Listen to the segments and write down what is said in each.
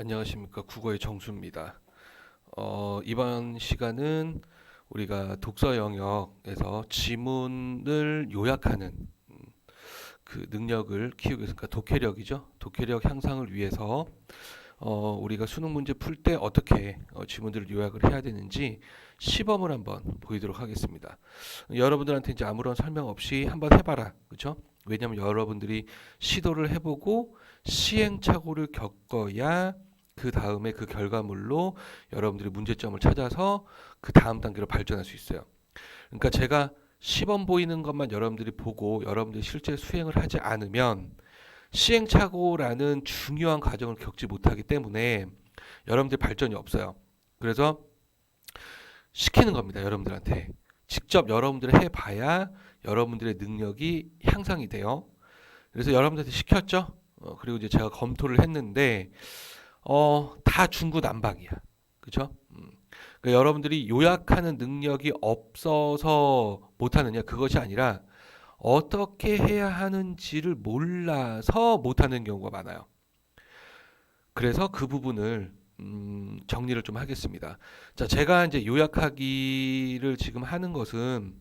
안녕하십니까. 국어의 정수입니다. 이번 시간은 우리가 독서 영역에서 지문을 요약하는 그 능력을 키우기 위해서, 그러니까 독해력이죠. 독해력 향상을 위해서 우리가 수능 문제 풀 때 어떻게 지문들을 요약을 해야 되는지 시범을 한번 보이도록 하겠습니다. 여러분들한테 이제 아무런 설명 없이 한번 해봐라, 그렇죠? 왜냐하면 여러분들이 시도를 해보고 시행착오를 겪어야 그 다음에 그 결과물로 여러분들이 문제점을 찾아서 그 다음 단계로 발전할 수 있어요. 그러니까 제가 시범 보이는 것만 여러분들이 보고 여러분들이 실제 수행을 하지 않으면 시행착오라는 중요한 과정을 겪지 못하기 때문에 여러분들 발전이 없어요. 그래서 시키는 겁니다. 여러분들한테. 직접 여러분들이 해봐야 여러분들의 능력이 향상이 돼요. 그래서 여러분들한테 시켰죠. 그리고 이제 제가 검토를 했는데 다 중구난방이야. 그죠? 그러니까 여러분들이 요약하는 능력이 없어서 못하느냐 그것이 아니라 어떻게 해야 하는지를 몰라서 못하는 경우가 많아요. 그래서 그 부분을 정리를 좀 하겠습니다. 자, 제가 이제 요약하기를 지금 하는 것은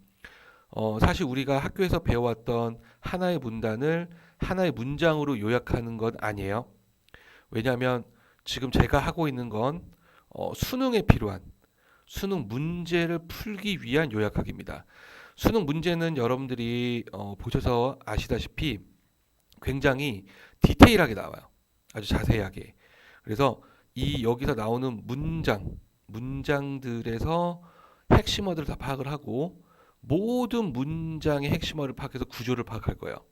사실 우리가 학교에서 배워왔던 하나의 문단을 하나의 문장으로 요약하는 건 아니에요. 왜냐하면 지금 제가 하고 있는 건 수능에 필요한 수능 문제를 풀기 위한 요약학입니다. 수능 문제는 여러분들이 보셔서 아시다시피 굉장히 디테일하게 나와요. 아주 자세하게. 그래서 이 여기서 나오는 문장들에서 핵심어들을 다 파악을 하고 모든 문장의 핵심어를 파악해서 구조를 파악할 거예요.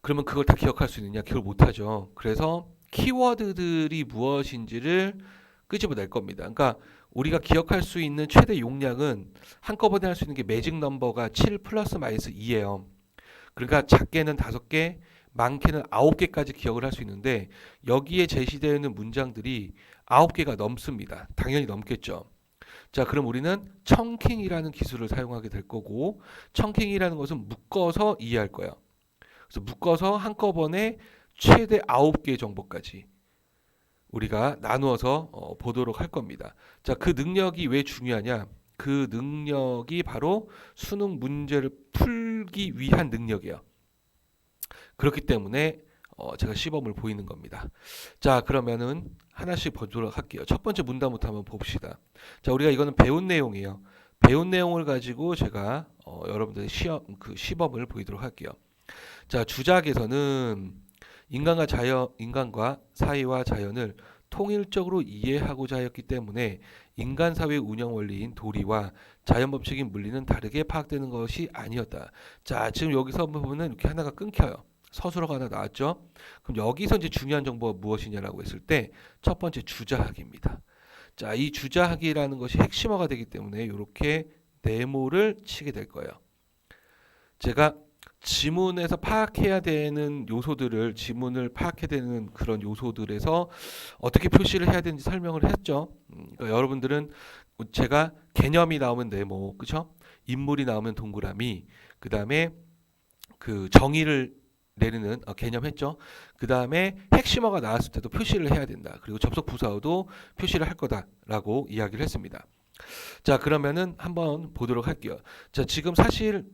그러면 그걸 다 기억할 수 있느냐? 기억을 못하죠. 그래서 키워드들이 무엇인지를 끄집어낼 겁니다. 그러니까 우리가 기억할 수 있는 최대 용량은 한꺼번에 할 수 있는 게 매직 넘버가 7 플러스 마이너스 2예요. 그러니까 작게는 5개, 많게는 9개까지 기억을 할 수 있는데 여기에 제시되어 있는 문장들이 9개가 넘습니다. 당연히 넘겠죠. 자, 그럼 우리는 청킹이라는 기술을 사용하게 될 거고 청킹이라는 것은 묶어서 이해할 거예요. 그래서 묶어서 한꺼번에 최대 9개 정보까지 우리가 나누어서 보도록 할 겁니다. 자, 그 능력이 왜 중요하냐? 그 능력이 바로 수능 문제를 풀기 위한 능력이에요. 그렇기 때문에 제가 시범을 보이는 겁니다. 자, 그러면은 하나씩 보도록 할게요. 첫 번째 문단부터 한번 봅시다. 자, 우리가 이거는 배운 내용이에요. 배운 내용을 가지고 제가 여러분들의 시범을 보이도록 할게요. 자, 주작에서는 인간과 사회와 자연을 통일적으로 이해하고자 하였기 때문에 인간 사회 운영 원리인 도리와 자연 법칙인 물리는 다르게 파악되는 것이 아니었다. 자, 지금 여기서 보면은 이렇게 하나가 끊겨요. 서술어가 하나 나왔죠. 그럼 여기서 이제 중요한 정보가 무엇이냐라고 했을 때 첫 번째 주자학입니다. 자, 이 주자학이라는 것이 핵심어가 되기 때문에 이렇게 네모를 치게 될 거예요. 제가 지문에서 파악해야 되는 요소들을 지문을 파악해야 되는 그런 요소들에서 어떻게 표시를 해야 되는지 설명을 했죠. 그러니까 여러분들은 제가 개념이 나오면 네모, 그렇죠? 인물이 나오면 동그라미, 그 다음에 그 정의를 내리는 개념했죠. 그 다음에 핵심어가 나왔을 때도 표시를 해야 된다. 그리고 접속 부사어도 표시를 할 거다라고 이야기를 했습니다. 자, 그러면은 한번 보도록 할게요. 자, 지금 사실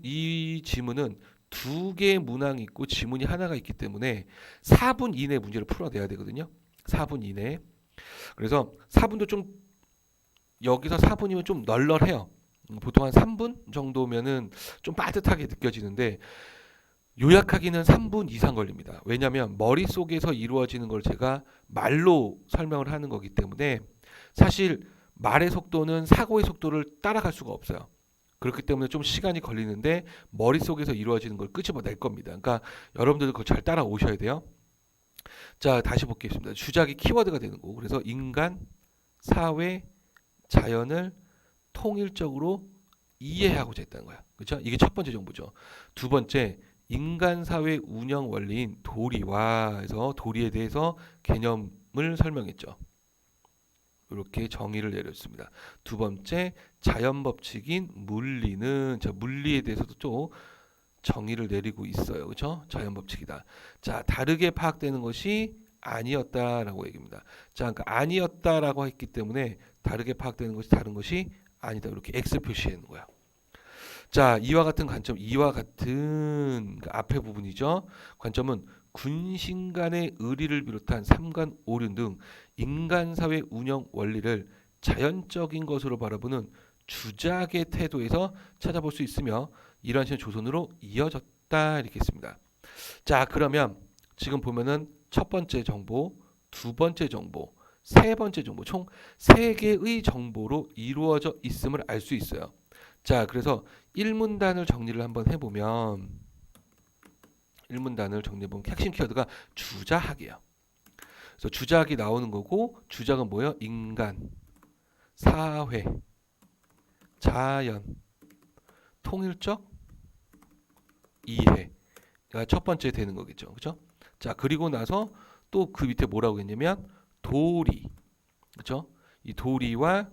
이 지문은 두 개의 문항이 있고 지문이 하나가 있기 때문에 4분 이내 문제를 풀어내야 되거든요. 4분 이내. 그래서 4분도 좀 여기서 4분이면 좀 널널해요. 보통 한 3분 정도면은 좀 빠듯하게 느껴지는데 요약하기는 3분 이상 걸립니다. 왜냐하면 머릿속에서 이루어지는 걸 제가 말로 설명을 하는 거기 때문에 사실 말의 속도는 사고의 속도를 따라갈 수가 없어요. 그렇기 때문에 좀 시간이 걸리는데 머릿속에서 이루어지는 걸 끄집어낼 겁니다. 그러니까 여러분들도 그거 잘 따라오셔야 돼요. 자, 다시 보겠습니다. 주작이 키워드가 되는 거고 그래서 인간, 사회, 자연을 통일적으로 이해하고자 했다는 거야. 그렇죠? 이게 첫 번째 정보죠. 두 번째, 인간 사회 운영 원리인 도리와 해서 도리에 대해서 개념을 설명했죠. 이렇게 정의를 내렸습니다. 두 번째, 자연 법칙인 물리는 물리에 대해서도 좀 정의를 내리고 있어요. 그렇죠? 자연 법칙이다. 자, 다르게 파악되는 것이 아니었다라고 얘기입니다. 자, 그러니까 아니었다라고 했기 때문에 다르게 파악되는 것이 다른 것이 아니다. 이렇게 X 표시해 놓은 거야. 자, 이와 같은 관점, 이와 같은 그 앞에 부분이죠. 관점은 군신 간의 의리를 비롯한 삼관 오륜 등 인간 사회 운영 원리를 자연적인 것으로 바라보는 주작의 태도에서 찾아볼 수 있으며 이러한 식의 조선으로 이어졌다 이렇게 했습니다. 자, 그러면 지금 보면은 첫 번째 정보, 두 번째 정보, 세 번째 정보 총 세 개의 정보로 이루어져 있음을 알 수 있어요. 자, 그래서 1문단을 정리를 한번 해보면 1문단을 정리해보면 핵심 키워드가 주자학이에요. 그래서 주자학이 나오는 거고 주작은 뭐예요? 인간, 사회, 자연, 통일적 이해가 첫 번째 되는 거겠죠. 그죠? 자, 그리고 나서 또 그 밑에 뭐라고 했냐면 도리, 그죠? 이 도리와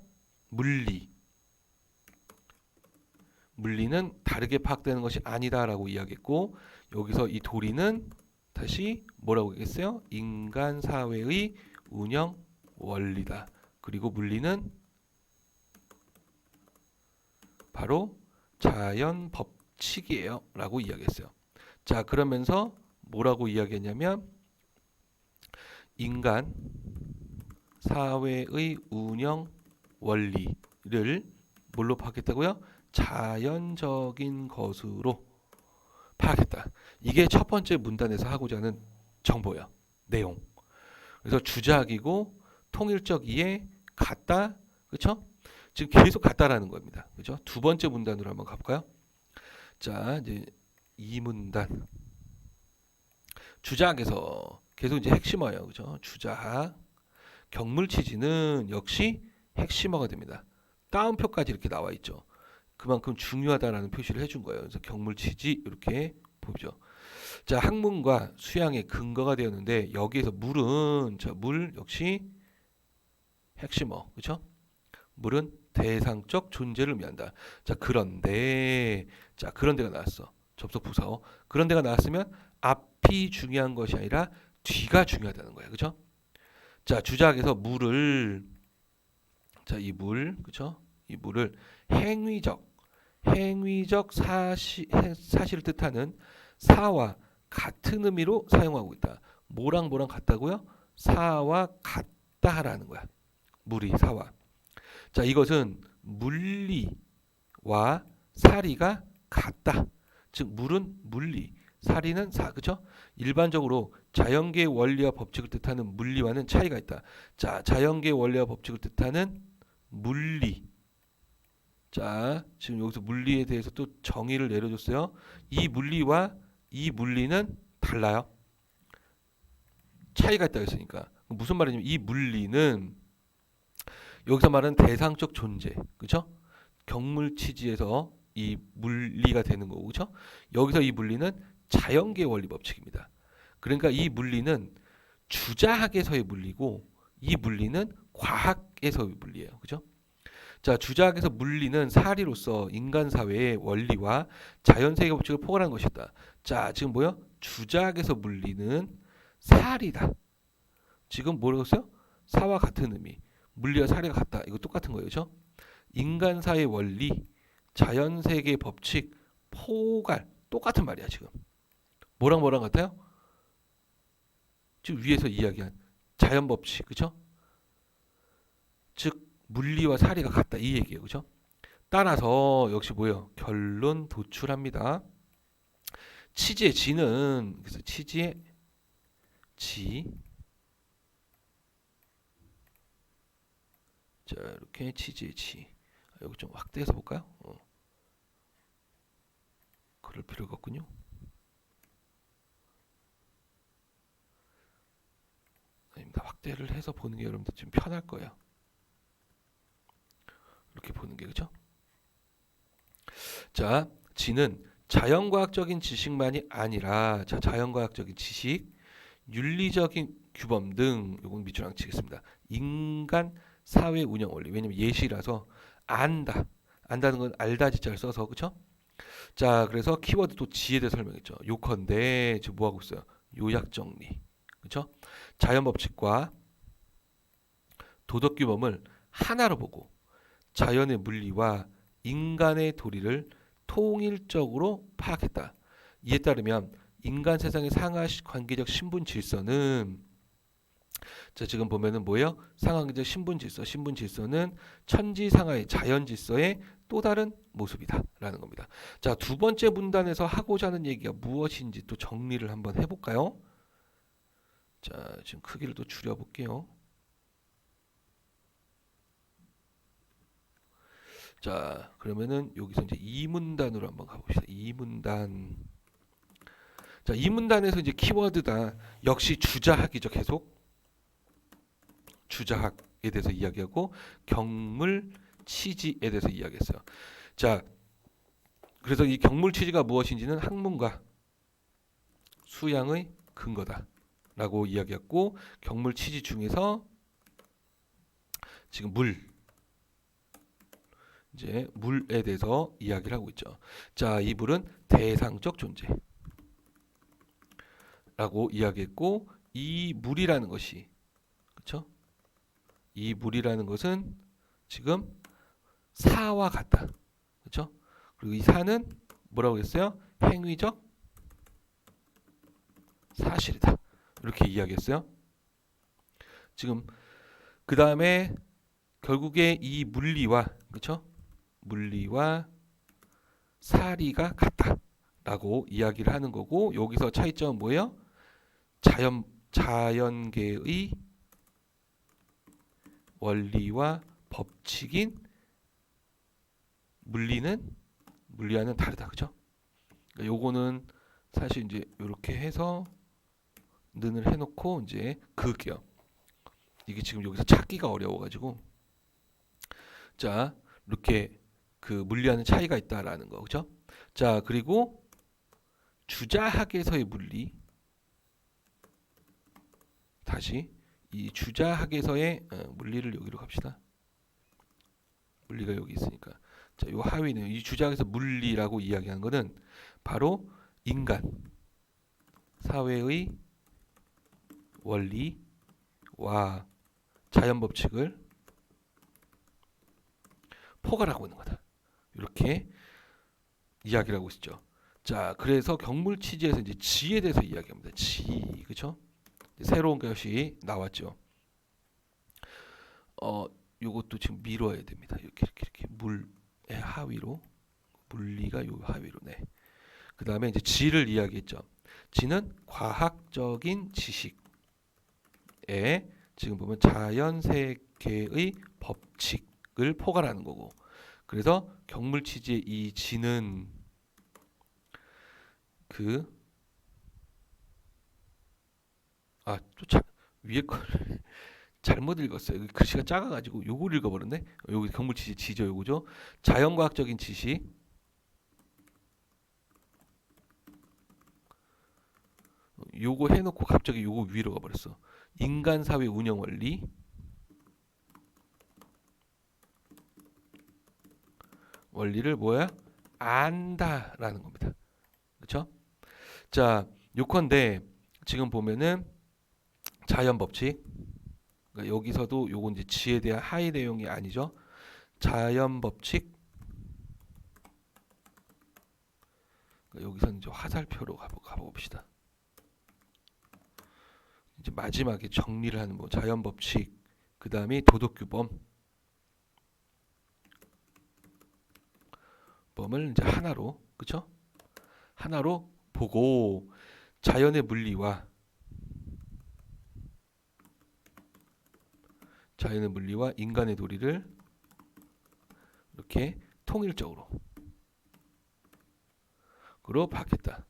물리는 다르게 파악되는 것이 아니다라고 이야기했고 여기서 이 도리는 다시 뭐라고 얘기했어요? 인간 사회의 운영 원리다. 그리고 물리는 바로 자연 법칙이에요 라고 이야기했어요. 자, 그러면서 뭐라고 이야기했냐면 인간 사회의 운영 원리를 뭘로 파악했다고요? 자연적인 것으로 파악했다. 이게 첫 번째 문단에서 하고자 하는 정보예요. 내용. 그래서 주작이고 통일적 이해 같다. 그렇죠? 지금 계속 같다라는 겁니다. 그렇죠? 두 번째 문단으로 한번 가볼까요? 자, 이제 이 문단. 주작에서 계속 이제 핵심어예요. 그렇죠? 주작. 경물 취지는 역시 핵심어가 됩니다. 따옴표까지 이렇게 나와 있죠. 그만큼 중요하다라는 표시를 해준 거예요. 그래서 경물 취지 이렇게 보죠. 자, 학문과 수양의 근거가 되었는데 여기에서 물은 자, 물 역시 핵심어. 그렇죠? 물은 대상적 존재를 의미한다. 자, 그런데가 나왔어. 접속 부사어. 그런데가 나왔으면 앞이 중요한 것이 아니라 뒤가 중요하다는 거야. 그렇죠? 자, 주작에서 물을 자, 이 물, 그렇죠? 이 물을 행위적 사실을 뜻하는 사와 같은 의미로 사용하고 있다. 뭐랑 같다고요? 사와 같다라는 거야. 물이 사와. 자, 이것은 물리와 사리가 같다. 즉 물은 물리, 사리는 사, 그죠? 일반적으로 자연계의 원리와 법칙을 뜻하는 물리와는 차이가 있다. 자, 자연계의 원리와 법칙을 뜻하는 물리. 자, 지금 여기서 물리에 대해서 또 정의를 내려줬어요. 이 물리와 이 물리는 달라요. 차이가 있다 했으니까. 무슨 말이냐면 이 물리는 여기서 말하는 대상적 존재, 그렇죠? 경물 취지에서 이 물리가 되는 거고, 그렇죠? 여기서 이 물리는 자연계 원리 법칙입니다. 그러니까 이 물리는 주자학에서의 물리고 이 물리는 과학에서의 물리예요, 그렇죠? 자, 주자학에서 물리는 사리로서 인간 사회의 원리와 자연세계 법칙을 포괄한 것이다. 자, 지금 뭐요? 주자학에서 물리는 사리다. 지금 뭐라고 했어요? 사와 같은 의미. 물리와 사리가 같다. 이거 똑같은 거예요. 그렇죠? 인간 사회의 원리, 자연세계 법칙, 포괄 똑같은 말이야, 지금. 뭐랑 같아요? 지금 위에서 이야기한 자연 법칙. 그렇죠? 즉 물리와 사리가 같다 이 얘기예요. 그죠? 따라서 역시 뭐예요? 결론 도출합니다. 취지의 지는 그래서 취지의 지 자, 이렇게 취지의 지 여기 좀 확대해서 볼까요? 그럴 필요가 없군요. 아닙니다. 확대를 해서 보는 게 여러분들 좀 편할 거예요. 이렇게 보는 게 그죠? 자, 지는 자연과학적인 지식만이 아니라 자, 자연과학적인 지식, 윤리적인 규범 등 요건 밑줄 안 치겠습니다. 인간 사회 운영 원리. 왜냐면 예시라서 안다는 건 알다 지자를 써서 그렇죠? 자, 그래서 키워드 또 지에 대해 설명했죠. 요컨대 지금 뭐 하고 있어요? 요약 정리. 그렇죠? 자연 법칙과 도덕 규범을 하나로 보고 자연의 물리와 인간의 도리를 통일적으로 파악했다. 이에 따르면 인간 세상의 상하 관계적 신분 질서는 자 지금 보면은 뭐예요? 상하관계적 신분 질서. 신분 질서는 천지상하의 자연 질서의 또 다른 모습이다라는 겁니다. 자, 두 번째 문단에서 하고자 하는 얘기가 무엇인지 또 정리를 한번 해볼까요? 자, 지금 크기를 또 줄여볼게요. 자, 그러면은 여기서 이제 2문단으로 한번 가봅시다. 2문단. 자, 2문단에서 이제 키워드다. 역시 주자학이죠. 계속 주자학에 대해서 이야기하고 경물 치지에 대해서 이야기했어요. 자, 그래서 이 경물 치지가 무엇인지는 학문과 수양의 근거다라고 이야기했고 경물 치지 중에서 지금 이제 물에 대해서 이야기를 하고 있죠. 자, 이 물은 대상적 존재라고 이야기했고 이 물이라는 것이 그렇죠? 이 물이라는 것은 지금 사와 같다. 그렇죠? 그리고 이 사는 뭐라고 했어요? 행위적 사실이다. 이렇게 이야기했어요. 지금 그 다음에 결국에 이 물리와 그렇죠? 물리와 사리가 같다라고 이야기를 하는 거고 여기서 차이점은 뭐예요? 자연계의 원리와 법칙인 물리와는 다르다, 그죠? 그러니까 요거는 사실 이제 이렇게 해서 는을 해놓고 이제 그을게요. 이게 지금 여기서 찾기가 어려워가지고 자 이렇게 그 물리와는 차이가 있다라는 거, 그죠? 자 그리고 주자학에서의 물리 다시 이 주자학에서의 물리를 여기로 갑시다. 물리가 여기 있으니까 자, 요 하위는 이 주자학에서 물리라고 이야기하는 것은 바로 인간 사회의 원리와 자연 법칙을 포괄하고 있는 거다. 이렇게 이야기를 하고 있죠. 자, 그래서 경물 치지에서 이제 지에 대해서 이야기합니다. 지, 그렇죠? 새로운 것이 나왔죠. 요것도 지금 밀어야 됩니다. 이렇게 물의 하위로 물리가 요 하위로 네. 그 다음에 이제 지를 이야기했죠. 지는 과학적인 지식에 지금 보면 자연 세계의 법칙을 포괄하는 거고. 그래서 경물치지의 이 지는 또 위에 거를 잘못 읽었어요. 여기 글씨가 작아가지고 요걸 읽어버렸네. 여기 경물치지 지죠, 요거죠. 자연과학적인 지식. 요거 해놓고 갑자기 요거 위로 가버렸어. 인간사회 운영 원리. 원리를 뭐야? 안다라는 겁니다. 그렇죠? 자, 요컨대 지금 보면은 자연 법칙. 그러니까 여기서도 요건 이제 지에 대한 하위 내용이 아니죠. 자연 법칙. 그러니까 여기서는 이제 화살표로 가봅시다. 이제 마지막에 정리를 하는 뭐 자연 법칙, 그 다음에 도덕 규범. 범을 이제 하나로, 그렇죠? 하나로 보고 자연의 물리와 인간의 도리를 이렇게 통일적으로 파악했다.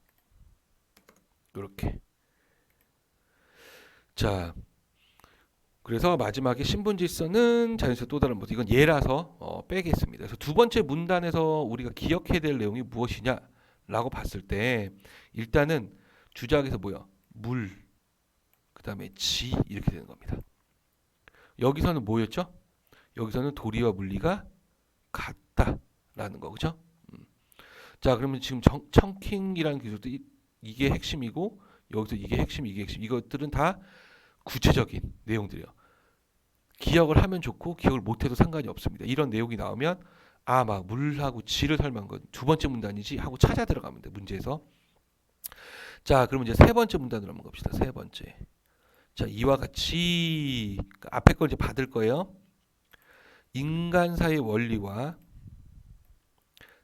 이렇게. 자, 그래서 마지막에 신분질서는 자연에서 또 다른 모습. 이건 예라서 빼겠습니다. 그래서 두 번째 문단에서 우리가 기억해야 될 내용이 무엇이냐라고 봤을 때 일단은 주작에서 뭐야? 물, 그 다음에 지 이렇게 되는 겁니다. 여기서는 뭐였죠? 여기서는 도리와 물리가 같다라는 거, 그죠? 자, 그러면 지금 청킹이라는 기술도 이게 핵심이고 여기서 이게 핵심, 이게 핵심. 이것들은 다 구체적인 내용들이에요. 기억을 하면 좋고 기억을 못해도 상관이 없습니다. 이런 내용이 나오면 아, 막 물하고 지를 설명한 건 두 번째 문단이지 하고 찾아 들어가면 돼, 문제에서. 자, 그러면 이제 세 번째 문단으로 한번 갑시다. 세 번째. 자, 이와 같이 앞에 걸 이제 받을 거예요. 인간사의 원리와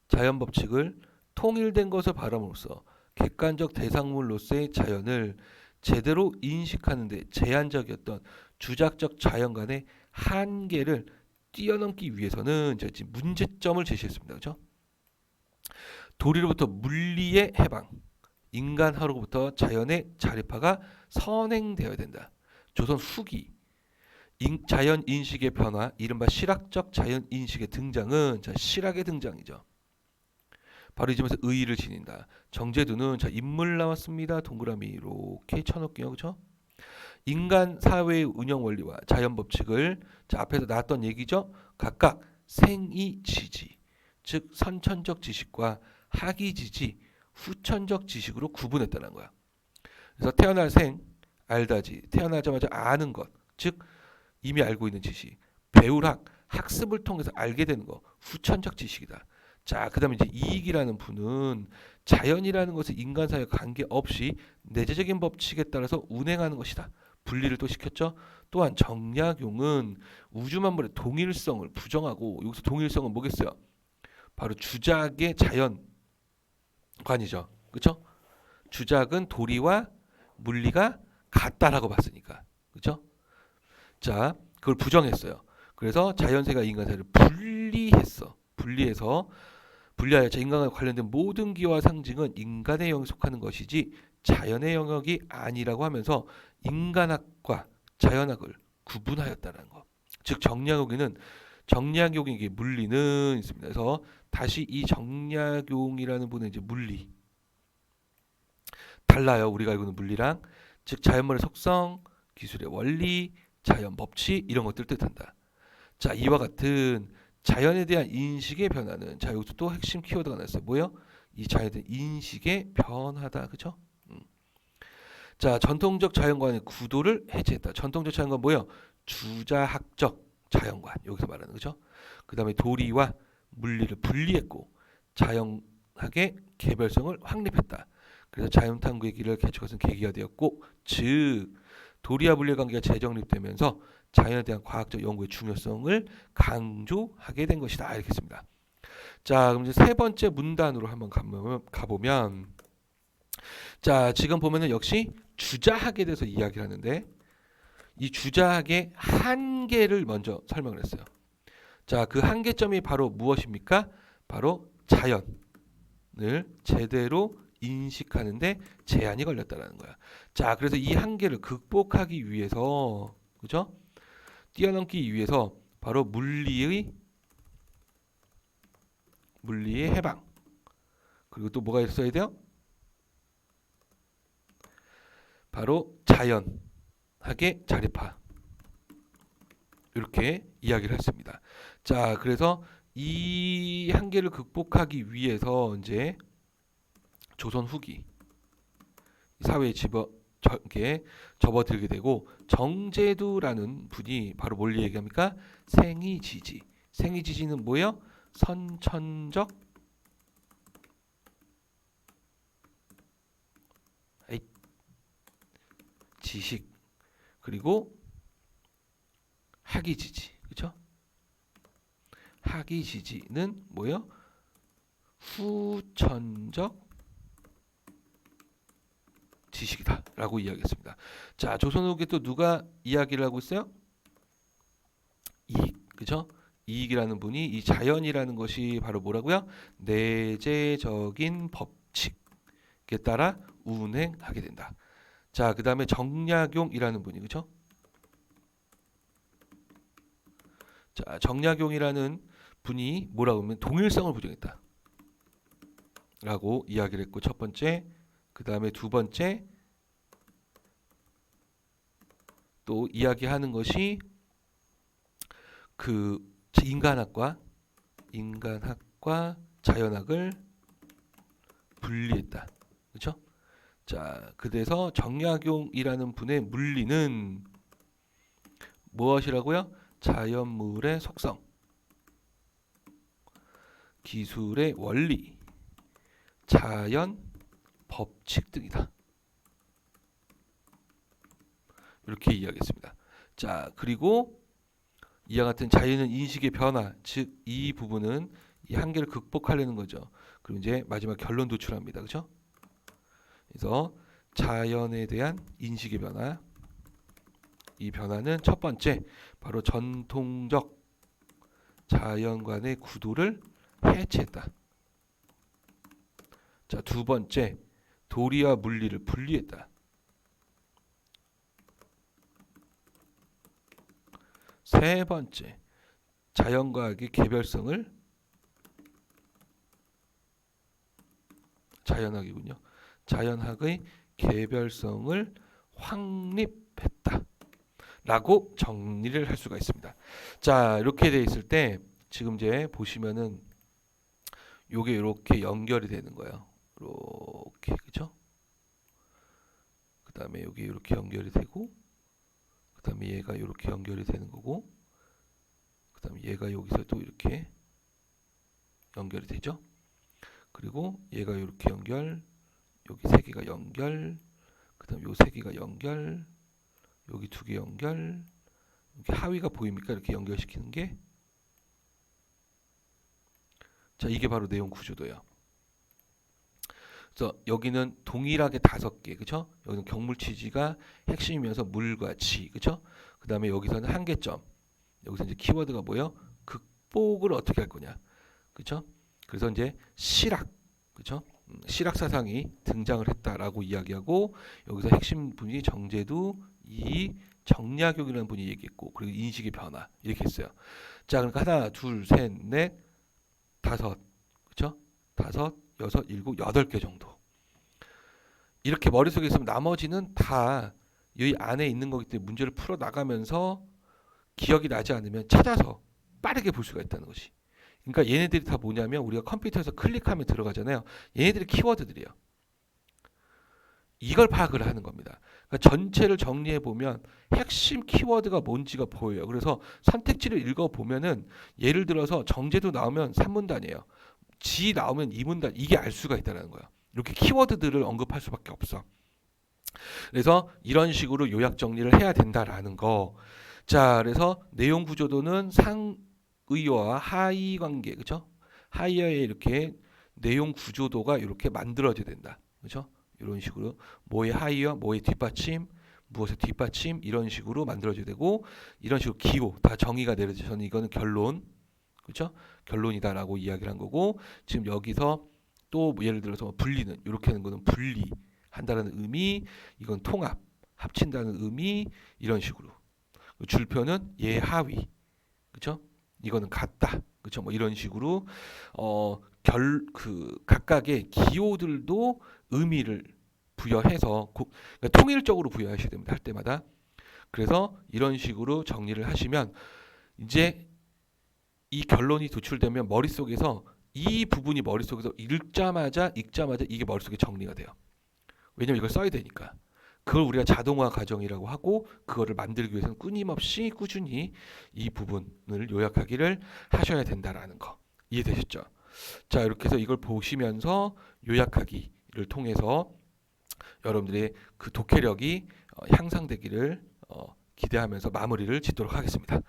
자연 법칙을 통일된 것을 바람으로써 객관적 대상물로서의 자연을 제대로 인식하는 데 제한적이었던 주작적 자연 간의 한계를 뛰어넘기 위해서는 이제 지금 문제점을 제시했습니다. 그렇죠? 도리로부터 물리의 해방, 인간하로부터 자연의 자립화가 선행되어야 된다. 조선 후기 자연 인식의 변화, 이른바 실학적 자연 인식의 등장은 자, 실학의 등장이죠. 바로 이 점에서 의의를 지닌다. 정제도는 자, 인물 나왔습니다. 동그라미 이렇게 쳐놓을게요. 그렇죠? 인간 사회의 운영 원리와 자연 법칙을 자, 앞에서 나왔던 얘기죠. 각각 생이지지, 즉 선천적 지식과 학이지지, 후천적 지식으로 구분했다는 거야. 그래서 태어날 생, 알다지, 태어나자마자 아는 것, 즉 이미 알고 있는 지식, 배울학, 학습을 통해서 알게 되는 거, 후천적 지식이다. 자, 그다음에 이제 이익이라는 분은 자연이라는 것을 인간사회와 관계없이 내재적인 법칙에 따라서 운행하는 것이다. 분리를 또 시켰죠. 또한 정약용은 우주 만물의 동일성을 부정하고, 여기서 동일성은 뭐겠어요? 바로 주작의 자연관이죠. 그렇죠? 주작은 도리와 물리가 같다라고 봤으니까. 그렇죠? 자, 그걸 부정했어요. 그래서 자연세가 인간사를 분리하여 인간과 관련된 모든 기와 상징은 인간의 영역에 속하는 것이지 자연의 영역이 아니라고 하면서 인간학과 자연학을 구분하였다는 거. 즉 정약용에게 물리는 있습니다. 그래서 다시 이 정약용이라는 분은 이제 물리 달라요. 우리가 알고 있는 물리랑. 즉 자연물의 속성, 기술의 원리, 자연 법칙 이런 것들을 뜻한다. 자, 이와 같은 자연에 대한 인식의 변화는 자, 여기서 또 핵심 키워드가 나왔어요. 뭐요? 이 자연에 대한 인식의 변화다. 그렇죠? 자, 전통적 자연관의 구도를 해체했다. 전통적 자연관 뭐요? 주자학적 자연관. 여기서 말하는 거죠. 그다음에 도리와 물리를 분리했고 자연학의 개별성을 확립했다. 그래서 자연탐구의 길을 개척한 계기가 되었고, 즉 도리와 물리의 관계가 재정립되면서 자연에 대한 과학적 연구의 중요성을 강조하게 된 것이다. 이렇게 했습니다. 자, 그럼 이제 세 번째 문단으로 한번 가보면, 자, 지금 보면은 역시 주자학에 대해서 이야기를 하는데, 이 주자학의 한계를 먼저 설명을 했어요. 자, 그 한계점이 바로 무엇입니까? 바로 자연을 제대로 인식하는데 제한이 걸렸다라는 거야. 자, 그래서 이 한계를 극복하기 위해서, 그죠? 뛰어넘기 위해서 바로 물리의 해방. 그리고 또 뭐가 있어야 돼요? 바로 자연학의 자립화. 이렇게 이야기를 했습니다. 자, 그래서 이 한계를 극복하기 위해서 이제 조선 후기 사회에 접어들게 되고, 정제두라는 분이 바로 뭘 얘기합니까? 생이지지. 생이지지는 뭐예요? 선천적 지식, 그리고 학이지지. 그렇죠? 학이지지는 뭐예요? 후천적 지식이다 라고 이야기했습니다. 자, 조선 후기 또 누가 이야기를 하고 있어요? 이익. 그죠? 이익이라는 분이 이 자연이라는 것이 바로 뭐라고요? 내재적인 법칙에 따라 운행하게 된다. 자, 그 다음에 정약용이라는 분이, 그죠? 자, 정약용이라는 분이 뭐라고 하면 동일성을 부정했다 라고 이야기를 했고, 첫 번째. 그 다음에 두 번째 또 이야기하는 것이 그 인간학과 자연학을 분리했다. 그렇죠? 자, 그래서 정약용이라는 분의 물리는 무엇이라고요? 자연물의 속성, 기술의 원리, 자연 법칙 등이다. 이렇게 이야기했습니다. 자, 그리고 이와 같은 자연은 인식의 변화, 즉 이 부분은 이 한계를 극복하려는 거죠. 그리고 이제 마지막 결론 도출합니다. 그렇죠? 그래서 자연에 대한 인식의 변화, 이 변화는 첫 번째 바로 전통적 자연관의 구도를 해체했다. 자, 두 번째 도리와 물리를 분리했다. 세 번째 자연과학의 개별성을 자연학이군요. 자연학의 개별성을 확립했다. 라고 정리를 할 수가 있습니다. 자, 이렇게 돼 있을 때 지금 이제 보시면은 요게 이렇게 연결이 되는 거예요. 이렇게 그죠? 그다음에 여기 이렇게 연결이 되고 그다음에 얘가 이렇게 연결이 되는 거고 그다음에 얘가 여기서 또 이렇게 연결이 되죠. 그리고 얘가 이렇게 연결, 여기 세 개가 연결, 그다음 요 세 개가 연결, 여기 두 개 연결, 이렇게 하위가 보입니까? 이렇게 연결시키는 게. 자, 이게 바로 내용 구조도예요. 그래서 여기는 동일하게 5개, 그렇죠? 여기는 경물 취지가 핵심이면서 물과 지, 그렇죠? 그다음에 여기서는 한계점, 여기서 이제 키워드가 뭐예요? 극복을 어떻게 할 거냐, 그렇죠? 그래서 이제 실학, 그렇죠? 실학 사상이 등장을 했다라고 이야기하고 여기서 핵심 분이 정제두, 이 정약용이라는 분이 얘기했고 그리고 인식의 변화 이렇게 했어요. 자, 그러니까 하나, 둘, 셋, 넷, 다섯, 그렇죠? 다섯, 여섯, 일곱, 8개 정도. 이렇게 머릿속에 있으면 나머지는 다 여기 안에 있는 거기 때문에 문제를 풀어 나가면서 기억이 나지 않으면 찾아서 빠르게 볼 수가 있다는 것이. 그러니까 얘네들이 다 뭐냐면 우리가 컴퓨터에서 클릭하면 들어가잖아요. 얘네들이 키워드들이에요. 이걸 파악을 하는 겁니다. 그러니까 전체를 정리해 보면 핵심 키워드가 뭔지가 보여요. 그래서 선택지를 읽어 보면은 예를 들어서 정제도 나오면 3문단이에요. 지 나오면 2문단, 이게 알 수가 있다는 거예요. 이렇게 키워드들을 언급할 수밖에 없어. 그래서 이런 식으로 요약 정리를 해야 된다라는 거. 자, 그래서 내용 구조도는 상의어와 하의 관계, 그렇죠? 하의어에 이렇게 내용 구조도가 이렇게 만들어져야 된다, 그렇죠? 이런 식으로 뭐의 하의어, 뭐의 뒷받침, 무엇의 뒷받침 이런 식으로 만들어져야 되고 이런 식으로 기호 다 정의가 내려져. 저는 이거는 결론, 그렇죠? 결론이다라고 이야기를 한 거고 지금 여기서 또 예를 들어서 분리는 이렇게 하는 거는 분리한다는 의미, 이건 통합, 합친다는 의미 이런 식으로. 줄표는 예하위, 그렇죠? 이거는 같다, 그렇죠? 뭐 이런 식으로 각각의 기호들도 의미를 부여해서 그러니까 통일적으로 부여하셔야 됩니다. 할 때마다. 그래서 이런 식으로 정리를 하시면 이제 이 결론이 도출되면 머릿속에서 이 부분이 머릿속에서 읽자마자 이게 머릿속에 정리가 돼요. 왜냐면 이걸 써야 되니까. 그걸 우리가 자동화 과정이라고 하고 그거를 만들기 위해서는 끊임없이 꾸준히 이 부분을 요약하기를 하셔야 된다라는 거. 이해되셨죠? 자, 이렇게 해서 이걸 보시면서 요약하기를 통해서 여러분들의 그 독해력이 향상되기를 기대하면서 마무리를 짓도록 하겠습니다.